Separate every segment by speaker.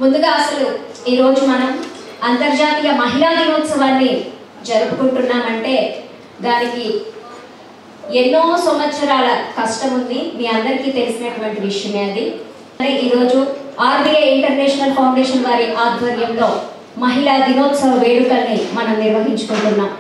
Speaker 1: ముందుగా అసలు ఈరోజు మనం అంతర్జాతీయ మహిళా దినోత్సవాన్ని జరుపుకుంటున్నామంటే దానికి ఎన్నో సంవత్సరాల కష్టం ఉంది. మీ అందరికీ తెలిసినటువంటి విషయమే అది. ఈరోజు ఆర్బీఐ ఇంటర్నేషనల్ ఫౌండేషన్ వారి ఆధ్వర్యంలో మహిళా దినోత్సవ వేడుకల్ని మనం నిర్వహించుకుంటున్నాం.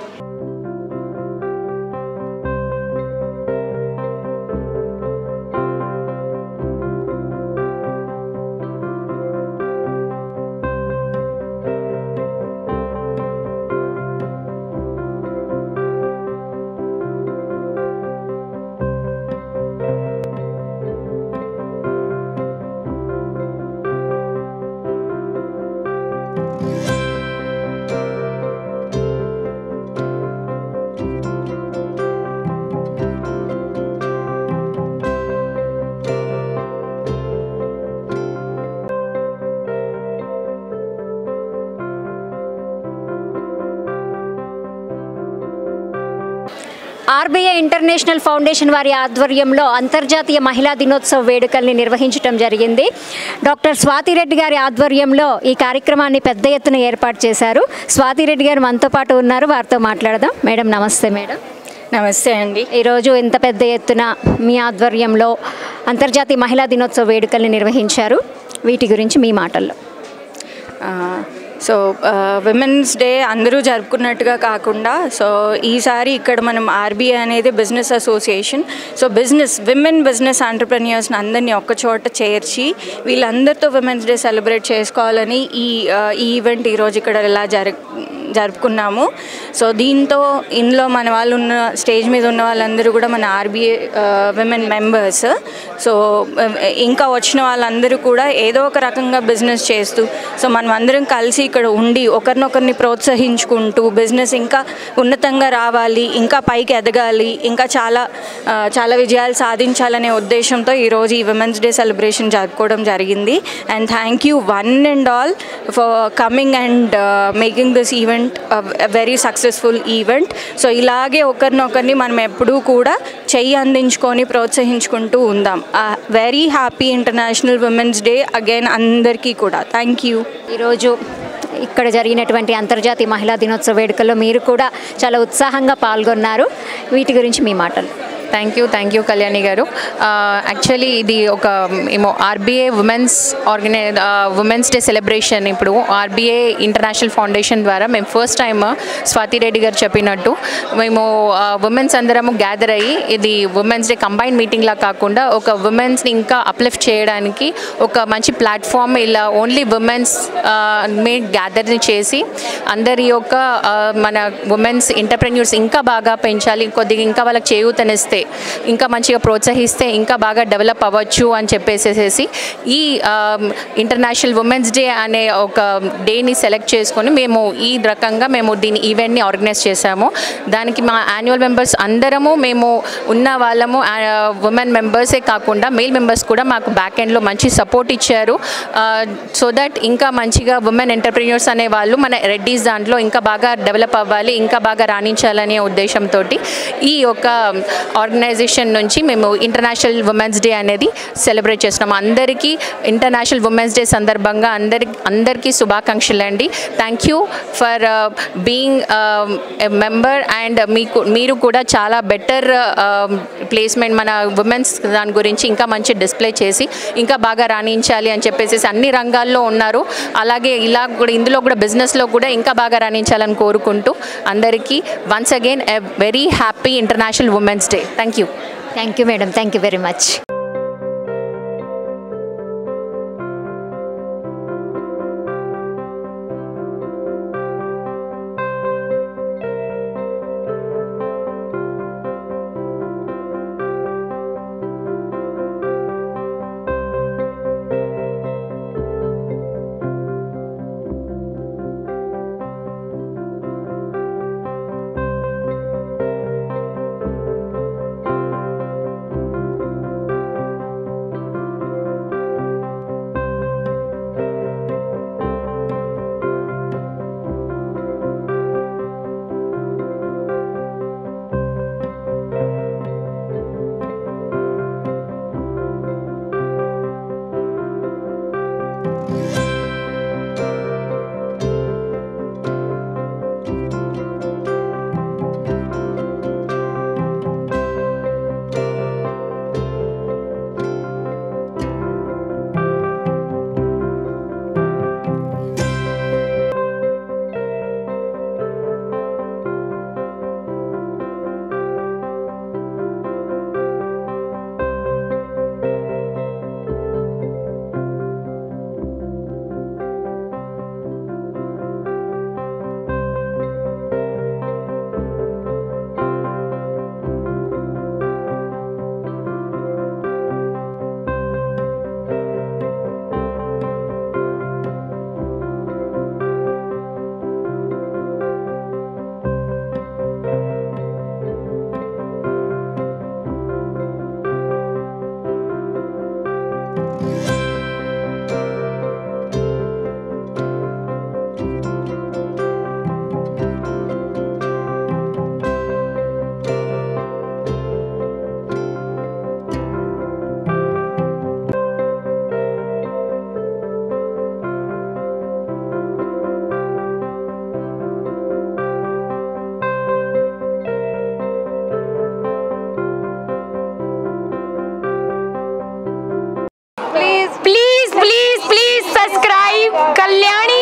Speaker 1: ఆర్బీఐ ఇంటర్నేషనల్ ఫౌండేషన్ వారి ఆధ్వర్యంలో అంతర్జాతీయ మహిళా దినోత్సవ వేడుకల్ని నిర్వహించడం జరిగింది. డాక్టర్ స్వాతిరెడ్డి గారి ఆధ్వర్యంలో ఈ కార్యక్రమాన్ని పెద్ద ఎత్తున ఏర్పాటు చేశారు. స్వాతిరెడ్డి గారు మనతో పాటు ఉన్నారు, వారితో మాట్లాడదాం. మేడం నమస్తే. మేడం
Speaker 2: నమస్తే అండి.
Speaker 1: ఈరోజు ఇంత పెద్ద ఎత్తున మీ ఆధ్వర్యంలో అంతర్జాతీయ మహిళా దినోత్సవ వేడుకల్ని నిర్వహించారు, వీటి గురించి మీ మాటల్లో.
Speaker 2: సో విమెన్స్ డే అందరూ జరుపుకున్నట్టుగా కాకుండా సో ఈసారి ఇక్కడ మనం ఆర్బీఐ అనేది business association, so women business ఆంటర్ప్రెన్యూర్స్ని అందరినీ ఒక్కచోట చేర్చి వీళ్ళందరితో విమెన్స్ డే సెలబ్రేట్ చేసుకోవాలని ఈ ఈవెంట్ ఈరోజు ఇక్కడ ఇలా జరుపుకున్నాము. సో ఇందులో మన వాళ్ళు ఉన్న స్టేజ్ మీద ఉన్న వాళ్ళందరూ కూడా మన ఆర్బీఐ విమెన్ మెంబర్స్. సో ఇంకా వచ్చిన వాళ్ళందరూ కూడా ఏదో ఒక రకంగా బిజినెస్ చేస్తూ సో మనం అందరం కలిసి ఇక్కడ ఉండి ఒకరినొకరిని ప్రోత్సహించుకుంటూ బిజినెస్ ఇంకా ఉన్నతంగా రావాలి, ఇంకా పైకి ఎదగాలి, ఇంకా చాలా విజయాలు సాధించాలనే ఉద్దేశంతో ఈరోజు ఈ విమెన్స్ డే సెలబ్రేషన్ జరుపుకోవడం జరిగింది. And thank you one and all for coming and making this event a very successful event. So ఇలాగే ఒకరినొకరిని మనం ఎప్పుడూ కూడా చెయ్యి అందించుకొని ప్రోత్సహించుకుంటూ ఉందాం. Very happy international women's day again అందరికీ కూడా. Thank you.
Speaker 1: ఈరోజు ఇక్కడ జరిగినటువంటి అంతర్జాతీయ మహిళా దినోత్సవ వేడుకల్లో మీరు కూడా చాలా ఉత్సాహంగా పాల్గొన్నారు, వీటి గురించి మీ మాటలు.
Speaker 3: థ్యాంక్ యూ కళ్యాణి గారు. యాక్చువల్లీ ఇది ఒక ఆర్బీఐ ఉమెన్స్ డే సెలబ్రేషన్. ఇప్పుడు ఆర్బీఐ ఇంటర్నేషనల్ ఫౌండేషన్ ద్వారా మేము ఫస్ట్ టైం స్వాతిరెడ్డి గారు చెప్పినట్టు మేము ఉమెన్స్ అందరము గ్యాదర్ అయ్యి ఇది ఉమెన్స్ డే కంబైన్డ్ మీటింగ్లా కాకుండా ఒక ఉమెన్స్ని ఇంకా అప్లిఫ్ట్ చేయడానికి ఒక మంచి ప్లాట్ఫామ్ ఇలా ఓన్లీ ఉమెన్స్ గ్యాదర్ చేసి అందరి యొక్క మన ఉమెన్స్ ఎంటర్ప్రెన్యూర్స్ ఇంకా బాగా పెంచాలి, కొద్దిగా ఇంకా వాళ్ళకి చేయూతనిస్తే ఇంకా మంచిగా ప్రోత్సహిస్తే ఇంకా బాగా డెవలప్ అవ్వచ్చు అని చెప్పేసేసి ఈ ఇంటర్నేషనల్ ఉమెన్స్ డే అనే ఒక డేని సెలెక్ట్ చేసుకొని ఈ రకంగా దీని ఈవెంట్ని ఆర్గనైజ్ చేశాము. దానికి మా యాన్యువల్ మెంబర్స్ అందరము మేము ఉన్న వాళ్ళము ఉమెన్ మెంబర్సే కాకుండా మేల్ మెంబర్స్ కూడా మాకు బ్యాక్ ఎండ్లో మంచి సపోర్ట్ ఇచ్చారు. సో దట్ ఇంకా మంచిగా ఉమెన్ ఎంటర్ప్రెన్యూర్స్ అనే వాళ్ళు మన రెడ్డీస్ దాంట్లో ఇంకా బాగా డెవలప్ అవ్వాలి, ఇంకా బాగా రాణించాలనే ఉద్దేశంతో ఈ యొక్క ఆర్గనైజేషన్ నుంచి మేము ఇంటర్నేషనల్ ఉమెన్స్ డే అనేది సెలబ్రేట్ చేస్తున్నాము. అందరికీ ఇంటర్నేషనల్ ఉమెన్స్ డే సందర్భంగా అందరికీ శుభాకాంక్షలు అండి. Thank you for being a member and మీరు కూడా చాలా బెటర్ ప్లేస్మెంట్ మన ఉమెన్స్ దాని గురించి ఇంకా మంచి డిస్ప్లే చేసి ఇంకా బాగా రాణించాలి అని చెప్పేసి అన్ని రంగాల్లో ఉన్నారు. అలాగే ఇందులో కూడా బిజినెస్లో కూడా ఇంకా బాగా రాణించాలని కోరుకుంటూ అందరికీ once again a very happy international women's day. Thank you.
Speaker 1: Thank you madam. Thank you very much.
Speaker 4: please subscribe Kalyani